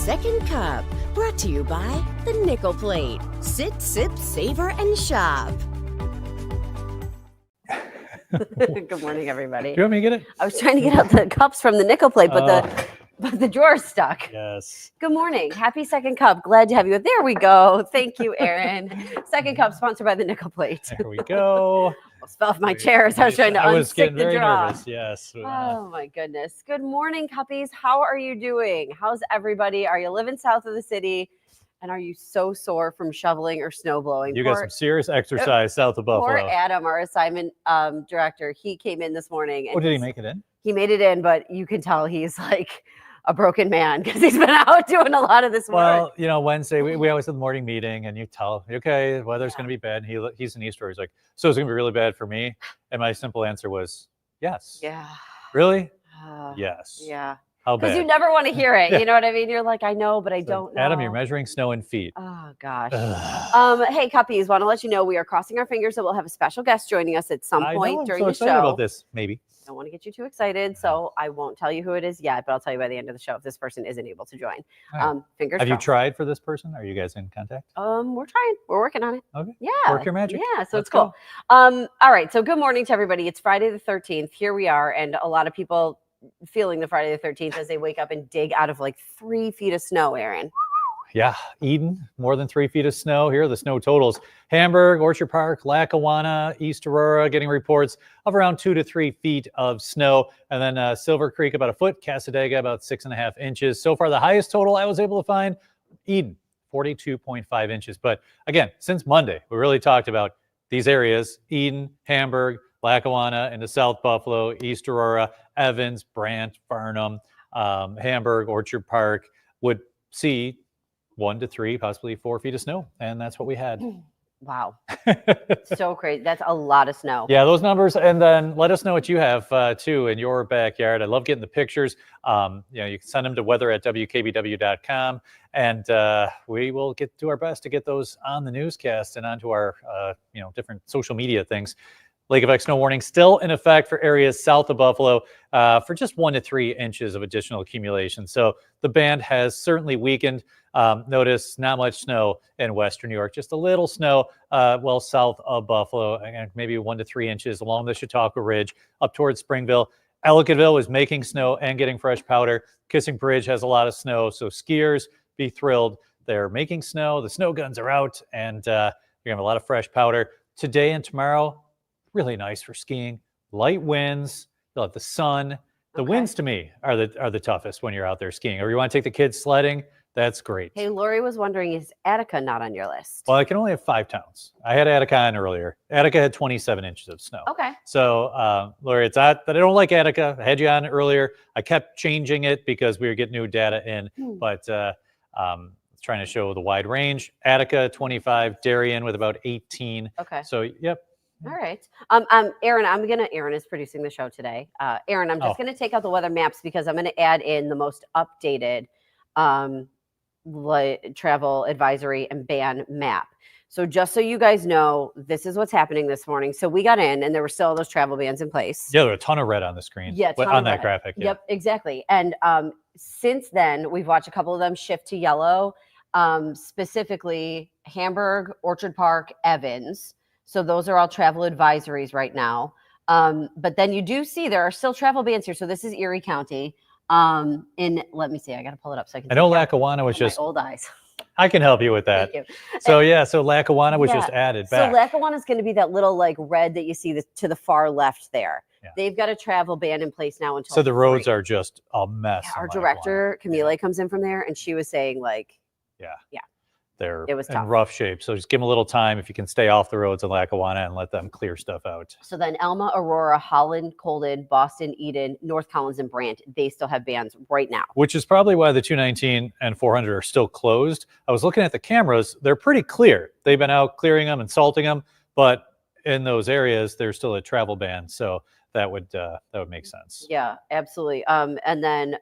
Second Cup, brought to you by the Nickel Plate. Sit, sip, savor, and shop. Good morning, everybody. Do you want me to get it? I was trying to get out the cups from the Nickel Plate, but the drawer's stuck. Yes. Good morning. Happy Second Cup. Glad to have you. There we go. Thank you, Aaron. Second Cup sponsored by the Nickel Plate. There we go. I fell off my chair as I was trying to unstick the draw. Nervous. Yes. Oh my goodness. Good morning, Cuppies. How are you doing? How's everybody? Are you living south of the city? And are you so sore from shoveling or snow blowing? You got some serious exercise south of Buffalo. Poor Adam, our assignment director. He came in this morning. And did he make it in? He made it in, but you can tell he's like a broken man because he's been out doing a lot of this work. Well, you know, Wednesday, we always have the morning meeting and you tell, okay, the weather's going to be bad. And he's in Easter. He's like, so it's going to be really bad for me? And my simple answer was, yes. Yeah. Really? Yes. Yeah. How bad? Because you never want to hear it. You know what I mean? You're like, I know, but I don't know. Adam, you're measuring snow in feet. Oh, gosh. Hey, Cuppies, want to let you know we are crossing our fingers that we'll have a special guest joining us at some point during the show. I'm so excited about this, maybe. Don't want to get you too excited, so I won't tell you who it is yet, but I'll tell you by the end of the show if this person isn't able to join. Right. Fingers Have crossed. you tried for this person? Are you guys in contact? We're trying. We're working on it. Okay. Yeah. Work your magic. Yeah, so it's cool. All right, so good morning to everybody. It's Friday the 13th. Here we are, and a lot of people feeling the Friday the 13th as they wake up and dig out of like 3 feet of snow, Aaron. Yeah, Eden, more than 3 feet of snow. Here are the snow totals. Hamburg, Orchard Park, Lackawanna, East Aurora getting reports of around 2 to 3 feet of snow. And then Silver Creek about a foot, Cassadaga about 6.5 inches. So far, the highest total I was able to find, Eden, 42.5 inches. But again, since Monday, we really talked about these areas, Eden, Hamburg, Lackawanna, into South Buffalo, East Aurora, Evans, Brant, Farnham, Hamburg, Orchard Park would see 1 to 3, possibly 4 feet of snow. And that's what we had. Wow. So crazy. That's a lot of snow. Yeah, those numbers. And then let us know what you have too in your backyard. I love getting the pictures. You can send them to weather@wkbw.com. And we will do our best to get those on the newscast and onto our different social media things. Lake effect snow warning still in effect for areas south of Buffalo for just 1 to 3 inches of additional accumulation. So the band has certainly weakened. Notice not much snow in western New York, just a little snow south of Buffalo, and maybe 1 to 3 inches along the Chautauqua Ridge up towards Springville. Ellicottville is making snow and getting fresh powder. Kissing Bridge has a lot of snow, so skiers be thrilled. They're making snow. The snow guns are out, and you're going to have a lot of fresh powder. Today and tomorrow, really nice for skiing. Light winds. You'll have the sun. The winds to me are the toughest when you're out there skiing. Or you want to take the kids sledding, that's great. Hey, Lori was wondering, is Attica not on your list? Well, I can only have 5 towns. I had Attica on earlier. Attica had 27 inches of snow. Okay. So, Lori, it's not that I don't like Attica. I had you on earlier. I kept changing it because we were getting new data in, but trying to show the wide range. Attica, 25. Darien with about 18. Okay. So, yep. All right. Aaron, Aaron is producing the show today. Aaron, I'm just going to take out the weather maps because I'm going to add in the most updated travel advisory and ban map. So just so you guys know, this is what's happening this morning. So we got in and there were still those travel bans in place. Yeah, there were a ton of red on the screen. Yeah, on that graphic. Yeah. Yep, exactly. And since then, we've watched a couple of them shift to yellow, specifically Hamburg, Orchard Park, Evans. So those are all travel advisories right now. But then you do see there are still travel bans here. So this is Erie County. Let me see, I got to pull it up so I can. I know Lackawanna was just my old eyes. I can help you with that. Thank you. So Lackawanna was just added back. So Lackawanna is going to be that little like red that you see to the far left there. Yeah. They've got a travel ban in place now until. So the roads are just a mess. Yeah, our director Camille comes in from there, and she was saying like, they're it was in tough. rough shape. So just give them a little time if you can stay off the roads in Lackawanna and let them clear stuff out. So then Elma, Aurora, Holland, Colden, Boston, Eden, North Collins, and Brant, they still have bans right now. Which is probably why the 219 and 400 are still closed. I was looking at the cameras. They're pretty clear. They've been out clearing them and salting them. But in those areas, there's still a travel ban. So that would make sense. Yeah, absolutely. And then,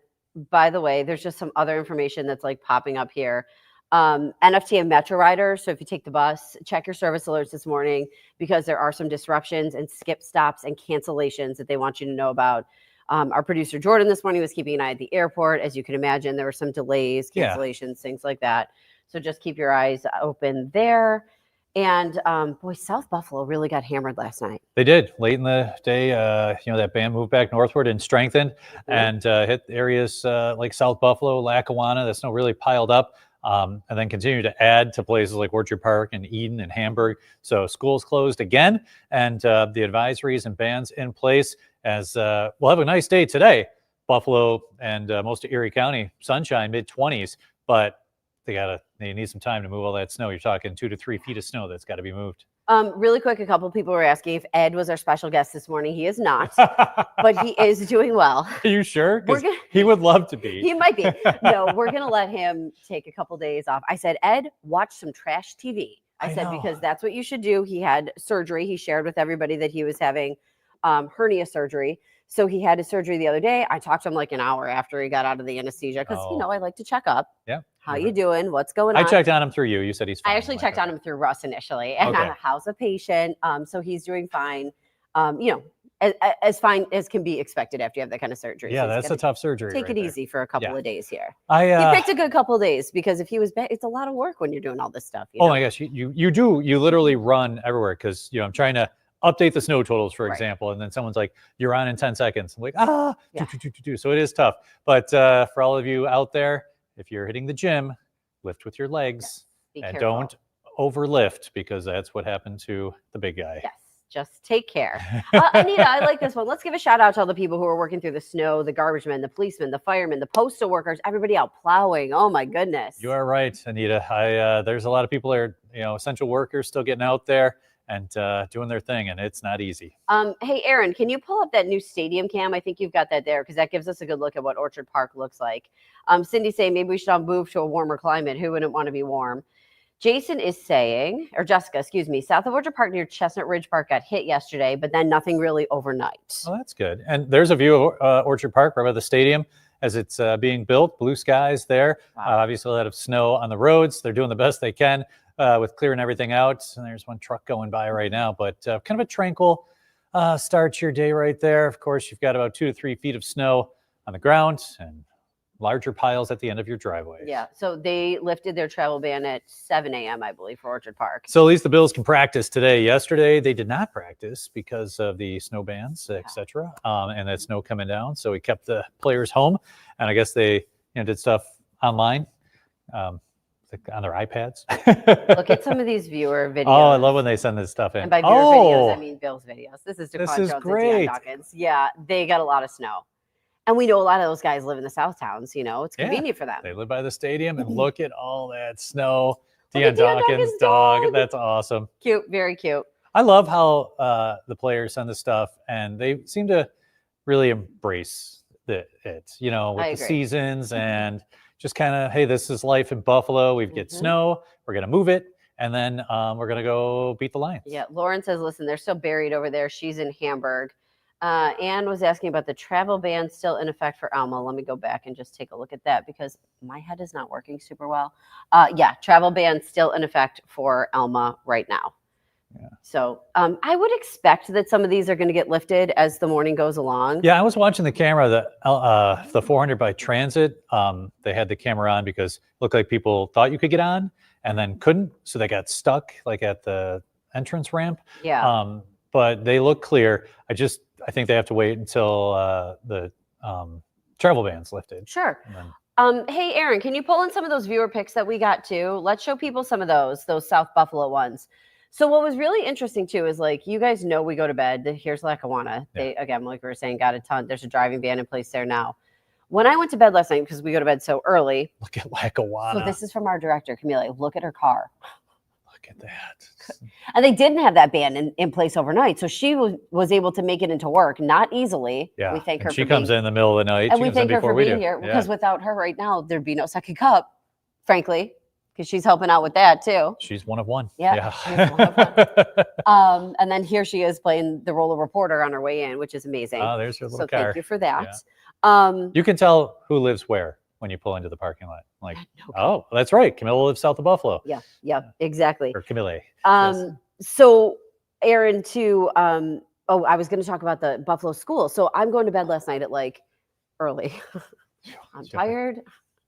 by the way, there's just some other information that's like popping up here. NFT and Metro riders. So if you take the bus, check your service alerts this morning because there are some disruptions and skip stops and cancellations that they want you to know about. Our producer Jordan this morning was keeping an eye at the airport. As you can imagine, there were some delays, cancellations, things like that. So just keep your eyes open there. And boy, South Buffalo really got hammered last night. They did late in the day. That band moved back northward and strengthened and hit areas like South Buffalo, Lackawanna. The snow really piled up. And then continue to add to places like Orchard Park and Eden and Hamburg. So schools closed again, and the advisories and bans in place as we'll have a nice day today. Buffalo and most of Erie County, sunshine, mid-20s, but they need some time to move all that snow. You're talking 2 to 3 feet of snow that's got to be moved. Really quick, a couple people were asking if Ed was our special guest this morning. He is not, but he is doing well. Are you sure? Because he would love to be. He might be. No, we're going to let him take a couple days off. I said, Ed, watch some trash TV. I said, because that's what you should do. He had surgery. He shared with everybody that he was having hernia surgery. So he had his surgery the other day. I talked to him like an hour after he got out of the anesthesia because, I like to check up. Yeah. How you doing? What's going on? I checked on him through you. You said he's fine. I actually checked on him through Russ initially. And how's the patient? So he's doing fine. As fine as can be expected after you have that kind of surgery. Yeah, so that's a tough surgery. Take it easy for a couple of days here. He picked a good couple of days because if he was bad, it's a lot of work when you're doing all this stuff. Oh my gosh, you do. You literally run everywhere because I'm trying to update the snow totals, for example, and then someone's like, "You're on in 10 seconds." I'm like, So it is tough. But for all of you out there, if you're hitting the gym, lift with your legs and don't overlift because that's what happened to the big guy. Yes. Just take care. Anita, I like this one. Let's give a shout out to all the people who are working through the snow, the garbage men, the policemen, the firemen, the postal workers, everybody out plowing. Oh my goodness. You are right, Anita. There's a lot of people that are, essential workers still getting out there and doing their thing, and it's not easy. Hey, Aaron, can you pull up that new stadium cam? I think you've got that there because that gives us a good look at what Orchard Park looks like. Cindy saying maybe we should all move to a warmer climate. Who wouldn't want to be warm? Jason is saying, or Jessica, excuse me, south of Orchard Park near Chestnut Ridge Park got hit yesterday, but then nothing really overnight. Oh, that's good. And there's a view of Orchard Park right by the stadium as it's being built. Blue skies there. Wow. Obviously a lot of snow on the roads. They're doing the best they can with clearing everything out. And there's one truck going by right now, but kind of a tranquil start to your day right there. Of course, you've got about 2 to 3 feet of snow on the ground and larger piles at the end of your driveway. Yeah, so they lifted their travel ban at 7 a.m., I believe, for Orchard Park. So at least the Bills can practice today. Yesterday, they did not practice because of the snow bans, etc., and that snow coming down. So we kept the players home, and I guess they did stuff online on their iPads. Look at some of these viewer videos. Oh, I love when they send this stuff in. And by viewer videos, I mean Bills videos. This is This is great. Dawkins. Yeah, they got a lot of snow. And we know a lot of those guys live in the South Towns, it's convenient for them. They live by the stadium and look at all that snow. Deion Dawkins' dog. That's awesome. Cute, very cute. I love how the players send the stuff and they seem to really embrace it, with the seasons and just kind of, hey, this is life in Buffalo. We get snow. We're going to move it. And then we're going to go beat the Lions. Yeah. Lauren says, listen, they're still buried over there. She's in Hamburg. Anne was asking about the travel ban still in effect for Alma. Let me go back and just take a look at that because my head is not working super well. Travel ban still in effect for Alma right now. Yeah. So I would expect that some of these are going to get lifted as the morning goes along. Yeah, I was watching the camera, the 400 by Transit. They had the camera on because it looked like people thought you could get on and then couldn't. So they got stuck like at the entrance ramp. Yeah. But they look clear. I think they have to wait until the travel ban's lifted. Sure. Hey, Aaron, can you pull in some of those viewer pics that we got too? Let's show people some of those South Buffalo ones. So what was really interesting too is you guys know we go to bed. Here's Lackawanna. Yeah. They, again, like we were saying, got a ton. There's a driving ban in place there now. When I went to bed last night, because we go to bed so early. Look at Lackawanna. So this is from our director, Camille. Look at her car. Look at that. And they didn't have that ban in place overnight. So she was able to make it into work, not easily. Yeah. We thank her. She comes in the middle of the night. And we thank her for being here because without her right now, there'd be no second cup, frankly, because she's helping out with that too. She's one of one. Yeah. She's one of one. And then here she is playing the role of reporter on her way in, which is amazing. Oh, there's her little car. So thank you for that. Yeah. You can tell who lives where when you pull into the parking lot. Oh, that's right. Camilla lives south of Buffalo. Yeah, exactly. Or Camille. So Aaron, too, Oh, I was going to talk about the Buffalo school. So I'm going to bed last night at like early. I'm tired.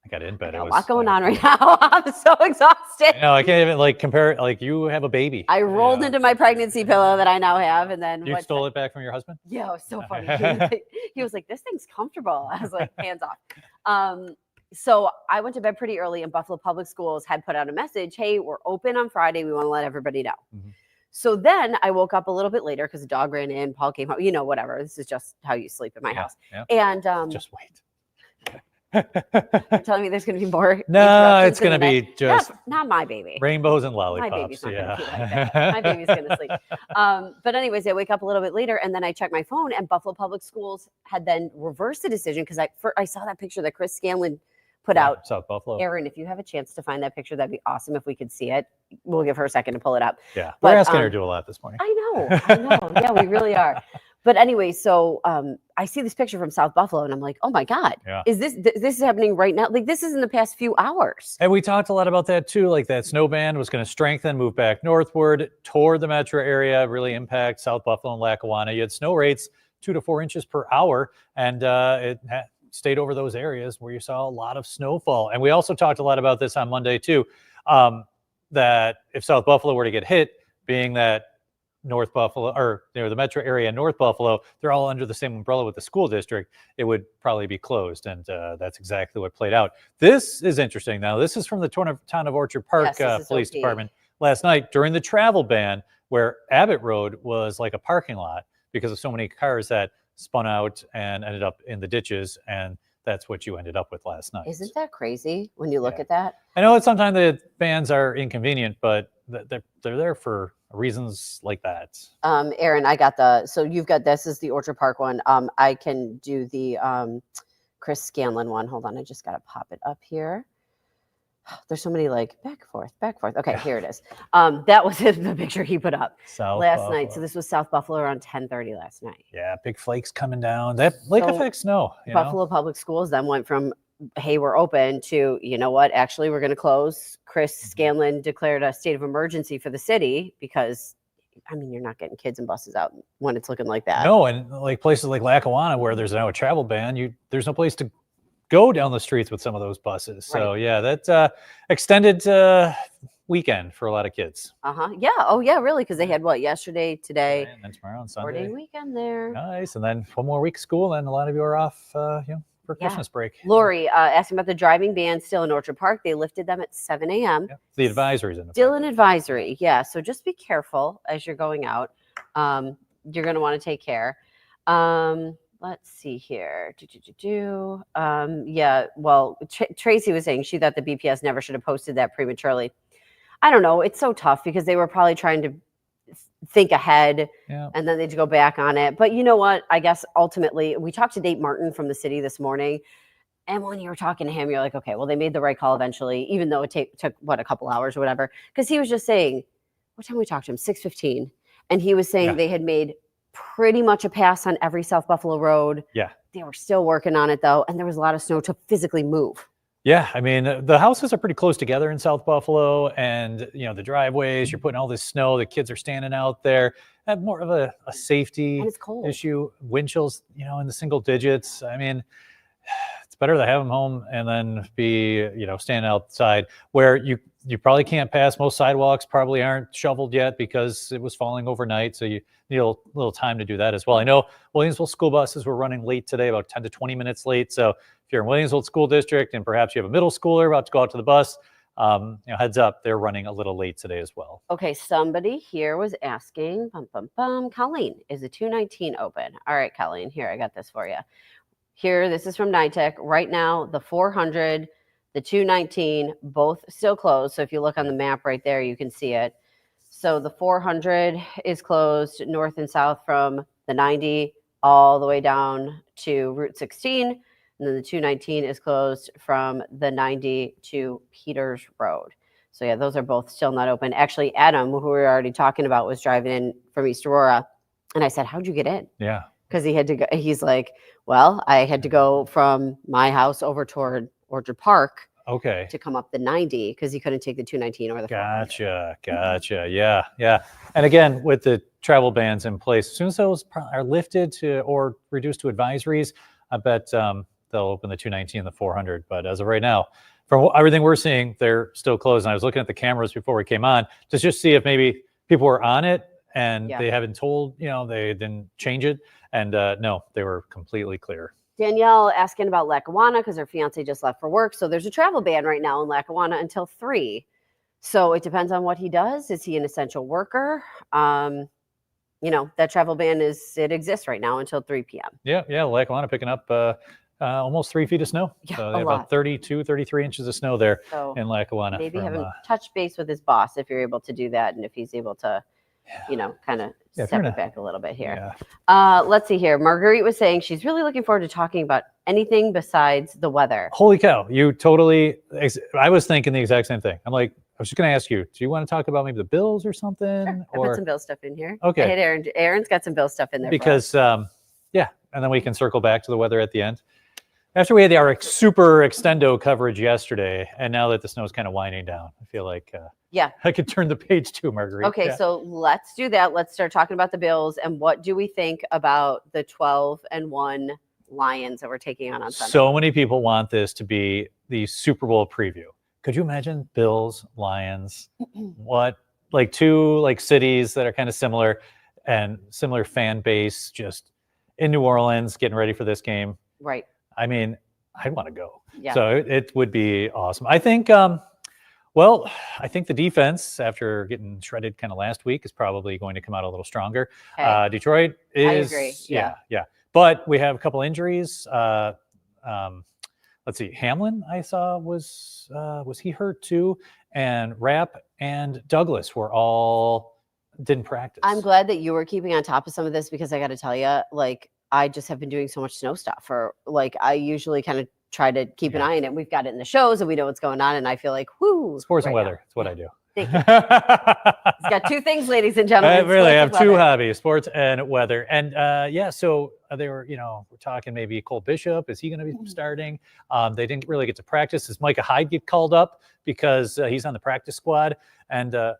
I got in bed. I got a lot going on right now. I'm so I exhausted. know. I can't even like compare. Like you have a baby. I rolled into my pregnancy pillow that I now have, and then You stole it back from your husband? Yeah, it was so funny. He was like, "This thing's comfortable." I was like, "Hands off." So I went to bed pretty early, and Buffalo Public Schools had put out a message, "Hey, we're open on Friday. We want to let everybody know." Mhm. So then I woke up a little bit later because the dog ran in. Paul came home. Whatever. This is just how you sleep in my house. Yeah. And Just wait. you're telling me there's going to be more? No, it's going to be just not my baby. Rainbows and lollipops. My baby's not going to be like that. My baby's going to sleep. But anyways, I wake up a little bit later, and then I check my phone, and Buffalo Public Schools had then reversed the decision because I saw that picture that Chris Scanlon put out. South Buffalo. Aaron, if you have a chance to find that picture, that'd be awesome if we could see it. We'll give her a second to pull it up. Yeah, but, we're asking her to do a lot this morning. I know. Yeah, we really are. But anyway, so I see this picture from South Buffalo, and I'm like, oh my God, is this is happening right now? Like, this is in the past few hours. And we talked a lot about that too. Like that snow band was going to strengthen, move back northward toward the metro area, really impact South Buffalo and Lackawanna. You had snow rates 2 to 4 inches per hour, and it stayed over those areas where you saw a lot of snowfall. And we also talked a lot about this on Monday too, that if South Buffalo were to get hit, being that North Buffalo or the metro area in North Buffalo, they're all under the same umbrella with the school district, it would probably be closed. And that's exactly what played out. This is interesting. Now, this is from the town of Orchard Park Police Department last night during the travel ban, where Abbott Road was like a parking lot because of so many cars that spun out and ended up in the ditches. And that's what you ended up with last night. Isn't that crazy when you look at that? I know that sometimes the bans are inconvenient, but they're there for reasons like that. Aaron, so you've got, this is the Orchard Park one. I can do the Chris Scanlon one. Hold on, I just got to pop it up here. There's so many like back forth. Okay, here it is. That was the picture he put up last night. So this was South Buffalo around 10:30 last night. Yeah, big flakes coming down. That lake effect snow. Buffalo Public Schools then went from, hey, we're open, to, you know what, actually we're going to close. Chris Scanlon declared a state of emergency for the city because, I mean, you're not getting kids and buses out when it's looking like that. No, and like places like Lackawanna where there's now a travel ban, there's no place to go down the streets with some of those buses. So yeah, that's extended weekend for a lot of kids. Yeah. Oh yeah, really? Because they had what, yesterday, today, and then tomorrow and Sunday. 4-day weekend there. Nice. And then one more week of school, and a lot of you are off, for Christmas break. Lori asking about the driving ban still in Orchard Park. They lifted them at 7 a.m. The advisories in still an advisory. Yeah. So just be careful as you're going out. You're going to want to take care. Let's see here. Yeah. Well, Tracy was saying she thought the BPS never should have posted that prematurely. I don't know. It's so tough because they were probably trying to think ahead and then they'd go back on it. But you know what? I guess ultimately we talked to Dave Martin from the city this morning. And when you were talking to him, you're like, okay, well, they made the right call eventually, even though it took a couple hours or whatever. Because he was just saying, what time we talked to him? 6:15. And he was saying they had made pretty much a pass on every South Buffalo road. Yeah. They were still working on it though. And there was a lot of snow to physically move. Yeah. I mean, the houses are pretty close together in South Buffalo, and the driveways, you're putting all this snow, the kids are standing out there. Have more of a safety issue. Wind chills, in the single digits. I mean, it's better to have them home and then be, standing outside where you probably can't pass. Most sidewalks probably aren't shoveled yet because it was falling overnight. So you need a little time to do that as well. I know Williamsville school buses were running late today, about 10 to 20 minutes late. So if you're in Williamsville School District and perhaps you have a middle schooler about to go out to the bus, heads up, they're running a little late today as well. Okay, somebody here was asking, Colleen, is the 219 open? All right, Colleen, here, I got this for you. Here, this is from NITEC. Right now, the 400, the 219, both still closed. So if you look on the map right there, you can see it. So the 400 is closed north and south from the 90 all the way down to Route 16. And then the 219 is closed from the 90 to Peters Road. So yeah, those are both still not open. Actually, Adam, who we were already talking about, was driving in from East Aurora. And I said, how'd you get in? Yeah. Because he had to go. He's like, well, I had to go from my house over toward Orchard Park. Okay. To come up the 90 because he couldn't take the 219 or the 400. Gotcha. Yeah. And again, with the travel bans in place. As soon as those are lifted to or reduced to advisories, I bet they'll open the 219 and the 400. But as of right now, from everything we're seeing, they're still closed. And I was looking at the cameras before we came on to just see if maybe people were on it and they haven't told, they didn't change it. And no, they were completely clear. Danielle asking about Lackawanna because her fiance just left for work. So there's a travel ban right now in Lackawanna until 3. So it depends on what he does. Is he an essential worker? That travel ban exists right now until 3 p.m. Yeah. Lackawanna picking up almost 3 feet of snow. Yeah, so they have about 32, 33 inches of snow there in Lackawanna. Maybe have him touch base with his boss if you're able to do that, and if he's able to, kind of step it back a little bit here. Yeah. Let's see here. Marguerite was saying she's really looking forward to talking about anything besides the weather. Holy cow. You totally, I was thinking the exact same thing. I'm like, I was just going to ask you, do you want to talk about maybe the Bills or something? Sure. I put some Bill stuff in here. Okay. I hit Aaron. Aaron's got some Bill stuff in there. Because, and then we can circle back to the weather at the end. After we had our super extendo coverage yesterday, and now that the snow is kind of winding down, I feel like I could turn the page too, Marguerite. Okay, so let's do that. Let's start talking about the Bills and what do we think about the 12-1 Lions that we're taking on Sunday. So many people want this to be the Super Bowl preview. Could you imagine Bills, Lions? What, like two cities that are kind of similar and similar fan base, just in New Orleans, getting ready for this game. Right. I mean, I'd want to go. Yeah. So it would be awesome. I think, I think the defense, after getting shredded kind of last week, is probably going to come out a little stronger. Okay. Detroit is. I agree. Yeah. But we have a couple injuries. Let's see. Hamlin, I saw, was he hurt too? And Rapp and Douglas didn't practice. I'm glad that you were keeping on top of some of this because I got to tell you, I just have been doing so much snow stuff, or I usually kind of try to keep an eye on it. We've got it in the shows and we know what's going on. And I feel like, whoo. Sports and weather. That's what I do. Thank you. It's got two things, ladies and gentlemen. I really have two hobbies, sports and weather. And so they were, we're talking maybe Cole Bishop. Is he going to be starting? They didn't really get to practice. Does Micah Hyde get called up because he's on the practice squad? And there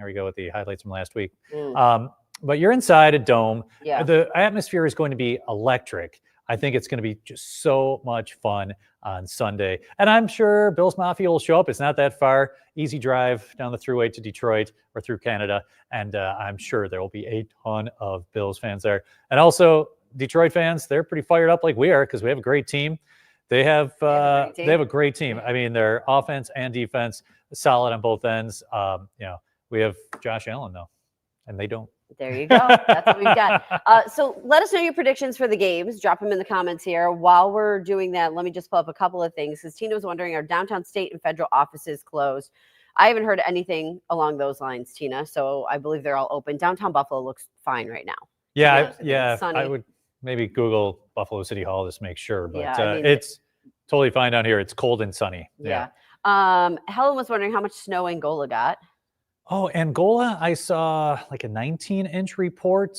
we go with the highlights from last week. But you're inside a dome. Yeah. The atmosphere is going to be electric. I think it's going to be just so much fun on Sunday. And I'm sure Bills Mafia will show up. It's not that far. Easy drive down the thruway to Detroit or through Canada. And I'm sure there will be a ton of Bills fans there. And also Detroit fans, they're pretty fired up like we are because we have a great team. They have a great team. I mean, their offense and defense solid on both ends. We have Josh Allen though, and they don't. There you go. That's what we've got. So let us know your predictions for the games. Drop them in the comments here. While we're doing that, let me just pull up a couple of things because Tina was wondering, are downtown state and federal offices closed? I haven't heard anything along those lines, Tina. So I believe they're all open. Downtown Buffalo looks fine right now. Yeah. I would maybe Google Buffalo City Hall just to make sure. But it's totally fine down here. It's cold and sunny. Yeah. Helen was wondering how much snow Angola got. Oh, Angola, I saw a 19-inch report.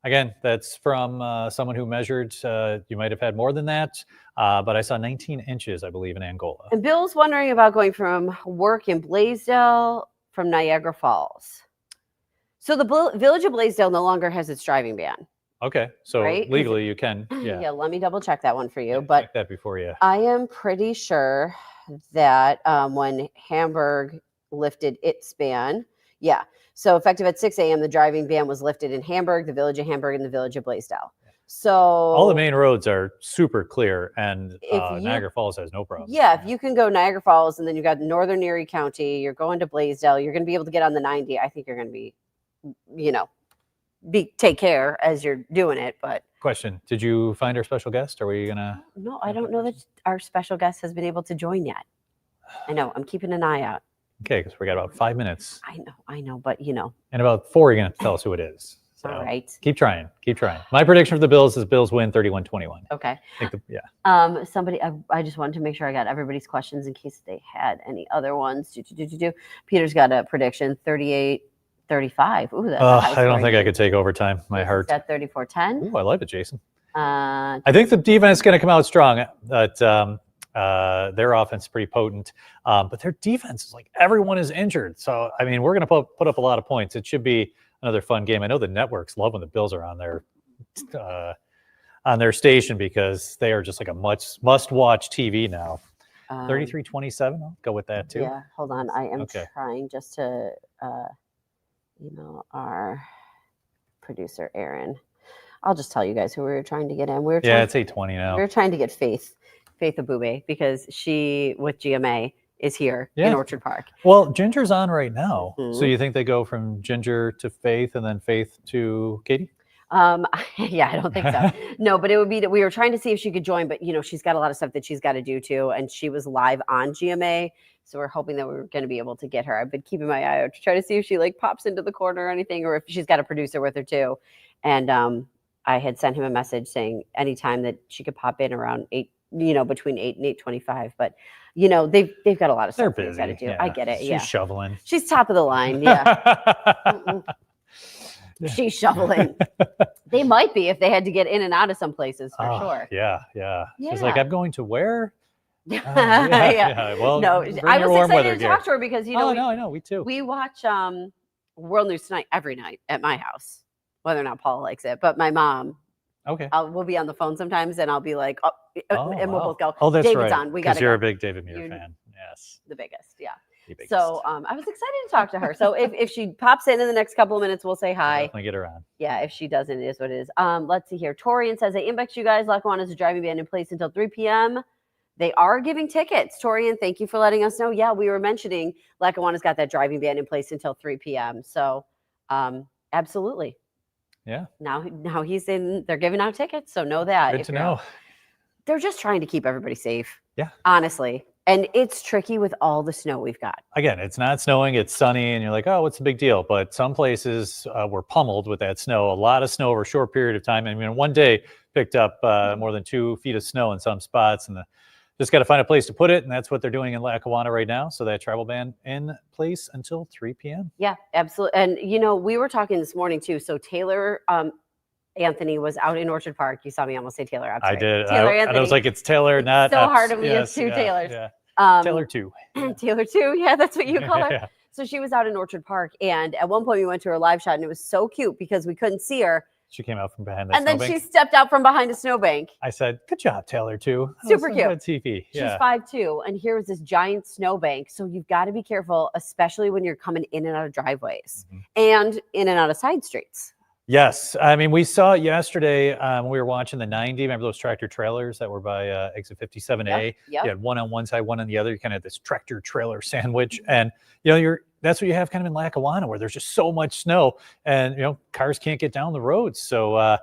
Again, that's from someone who measured. You might have had more than that, but I saw 19 inches, I believe, in Angola. And Bill's wondering about going from work in Blaisdell from Niagara Falls. So the Village of Blaisdell no longer has its driving ban. Okay, so legally you can. Yeah, let me double check that one for you. But check that before you. I am pretty sure that when Hamburg lifted its ban. Yeah. So effective at 6 a.m., the driving ban was lifted in Hamburg, the Village of Hamburg, and the Village of Blaisdell. So all the main roads are super clear, and Niagara Falls has no problem. Yeah, if you can go Niagara Falls, and then you got Northern Erie County, you're going to Blaisdell, you're going to be able to get on the 90. I think you're going to be, take care as you're doing it. But question: did you find our special guest? Are we gonna? No, I don't know that our special guest has been able to join yet. I know. I'm keeping an eye out. Okay, because we got about 5 minutes. I know, but In about 4, you're going to tell us who it is. So all right. Keep trying. My prediction for the Bills is Bills win 31-21. Okay. Somebody, I just wanted to make sure I got everybody's questions in case they had any other ones. Peter's got a prediction, 38-35. Ooh, that's I don't think I could take overtime. My heart. At 34-10. Ooh, I love it, Jason. I think the defense is going to come out strong, but Their offense is pretty potent, but their defense is like everyone is injured. So, I mean, we're going to put up a lot of points. It should be another fun game. I know the networks love when the Bills are on their station because they are just like a must-watch TV now. 33-27, I'll go with that too. Yeah, hold on. I am trying just to email our producer, Aaron. I'll just tell you guys who we were trying to get in. It's 8:20 now. We were trying to get Faith Abube, because she, with GMA, is here in Orchard Park. Well, Ginger's on right now. So you think they go from Ginger to Faith and then Faith to Katie? Yeah, I don't think so. No, but it would be that we were trying to see if she could join, but she's got a lot of stuff that she's got to do too. And she was live on GMA. So we're hoping that we're going to be able to get her. I've been keeping my eye out to try to see if she like pops into the corner or anything, or if she's got a producer with her too. And, I had sent him a message saying anytime that she could pop in around 8, between 8 and 8:25. But, they've got a lot of stuff they've got to do. Yeah. I get it. She's shoveling. She's top of the line. Yeah. She's shoveling. They might be if they had to get in and out of some places for sure. Yeah. She's like, I'm going to where? Yeah. Well, no, I was excited to talk to her because, I know, we too. We watch World News Tonight every night at my house, whether or not Paul likes it. But my mom, we'll be on the phone sometimes, and I'll be like, and we'll both go, that's David's right. on. We got to go. You're a big David Muir fan. Yes. The biggest, yeah. So I was excited to talk to her. So if she pops in the next couple of minutes, we'll say hi. Definitely get her on. Yeah, if she doesn't, it is what it is. Let's see here. Torian says, I inboxed you guys. Lackawanna is a driving ban in place until 3 p.m. They are giving tickets. Torian, thank you for letting us know. Yeah, we were mentioning Lackawanna's got that driving ban in place until 3 p.m. So absolutely. Yeah. Now he's in, they're giving out tickets. So know that. Good to know. They're just trying to keep everybody safe. Yeah. Honestly. And it's tricky with all the snow we've got. Again, it's not snowing, it's sunny, and you're like, oh, what's the big deal? But some places were pummeled with that snow, a lot of snow over a short period of time. I mean, one day picked up more than 2 feet of snow in some spots, and just got to find a place to put it. And that's what they're doing in Lackawanna right now. So that travel ban in place until 3 p.m. Yeah, absolutely. And, we were talking this morning too. So Taylor Anthony was out in Orchard Park. You saw me almost say Taylor. I did. Taylor Anthony. I was like, it's Taylor, not. So hard of me. It's two Taylors. Yeah. Taylor 2. Taylor 2. Yeah, that's what you call her. Yeah. So she was out in Orchard Park. And at one point we went to her live shot, and it was so cute because we couldn't see her. She came out from behind the snowbank. And then she stepped out from behind a snowbank. I said, good job, Taylor 2. Super cute. TV. She's 5'2", and here was this giant snowbank. So you've got to be careful, especially when you're coming in and out of driveways and in and out of side streets. Yes. I mean, we saw it yesterday when we were watching the 90. Remember those tractor trailers that were by exit 57A? Yep. You had one on one side, one on the other. You kind of had this tractor trailer sandwich. And, that's what you have kind of in Lackawanna, where there's just so much snow and, cars can't get down the roads. So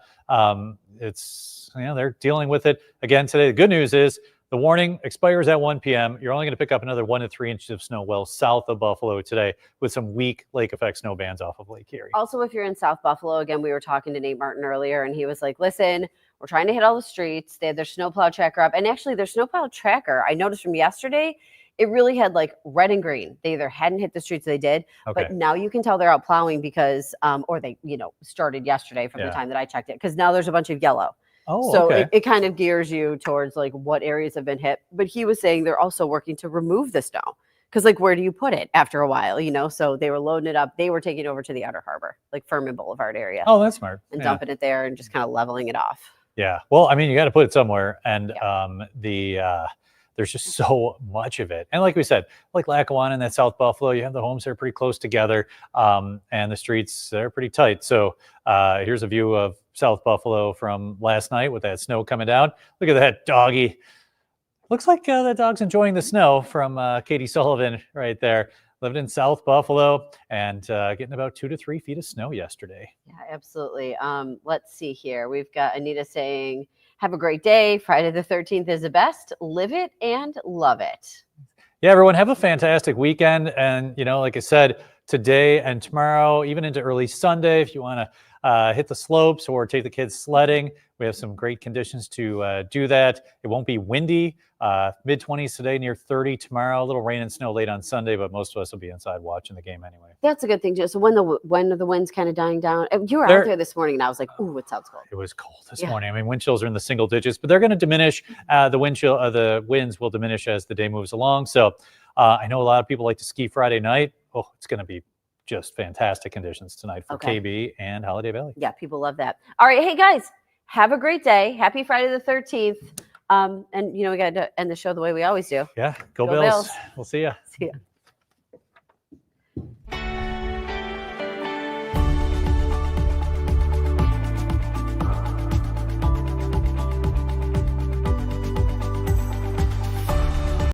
it's, they're dealing with it again today. The good news is the warning expires at 1 p.m. You're only going to pick up another 1 to 3 inches of snow well south of Buffalo today, with some weak lake effect snow bands off of Lake Erie. Also, if you're in South Buffalo, again, we were talking to Nate Martin earlier, and he was like, listen, we're trying to hit all the streets. They had their snowplow tracker up. And actually, their snowplow tracker, I noticed from yesterday, it really had like red and green. They either hadn't hit the streets, they did. But now you can tell they're out plowing because, or they, started yesterday from the time that I checked it, because now there's a bunch of yellow. Oh, so it kind of gears you towards like what areas have been hit. But he was saying they're also working to remove the snow, because like, where do you put it after a while? So they were loading it up. They were taking it over to the Outer Harbor, like Furman Boulevard area. Oh, that's smart. And dumping it there and just kind of leveling it off. Yeah. Well, I mean, you got to put it somewhere. And there's just so much of it. And like we said, like Lackawanna and that South Buffalo, you have the homes that are pretty close together, and the streets, they're pretty tight. So here's a view of South Buffalo from last night with that snow coming down. Look at that doggy. Looks like that dog's enjoying the snow, from Katie Sullivan right there. Lived in South Buffalo and getting about 2 to 3 feet of snow yesterday. Yeah, absolutely. Let's see here. We've got Anita saying, have a great day. Friday the 13th is the best. Live it and love it. Yeah, everyone, have a fantastic weekend. And, like I said, today and tomorrow, even into early Sunday, if you want to hit the slopes or take the kids sledding, We have some great conditions to do that. It won't be windy. Mid-20s today, near 30 tomorrow. A little rain and snow late on Sunday, but most of us will be inside watching the game anyway. That's a good thing, too. So when the wind's kind of dying down, you were There- out there this morning, and I was like, "Ooh, it sounds cold." It was cold this Yeah. morning. I mean, wind chills are in the single digits, but they're going to diminish. The winds will diminish as the day moves along. So I know a lot of people like to ski Friday night. Oh, it's going to be just fantastic conditions tonight for Okay. KB and Holiday Valley. Yeah, people love that. All right, hey guys, have a great day. Happy Friday the 13th. And we got to end the show the way we always do. Yeah, go Go Bills. Bills. We'll see ya. See ya.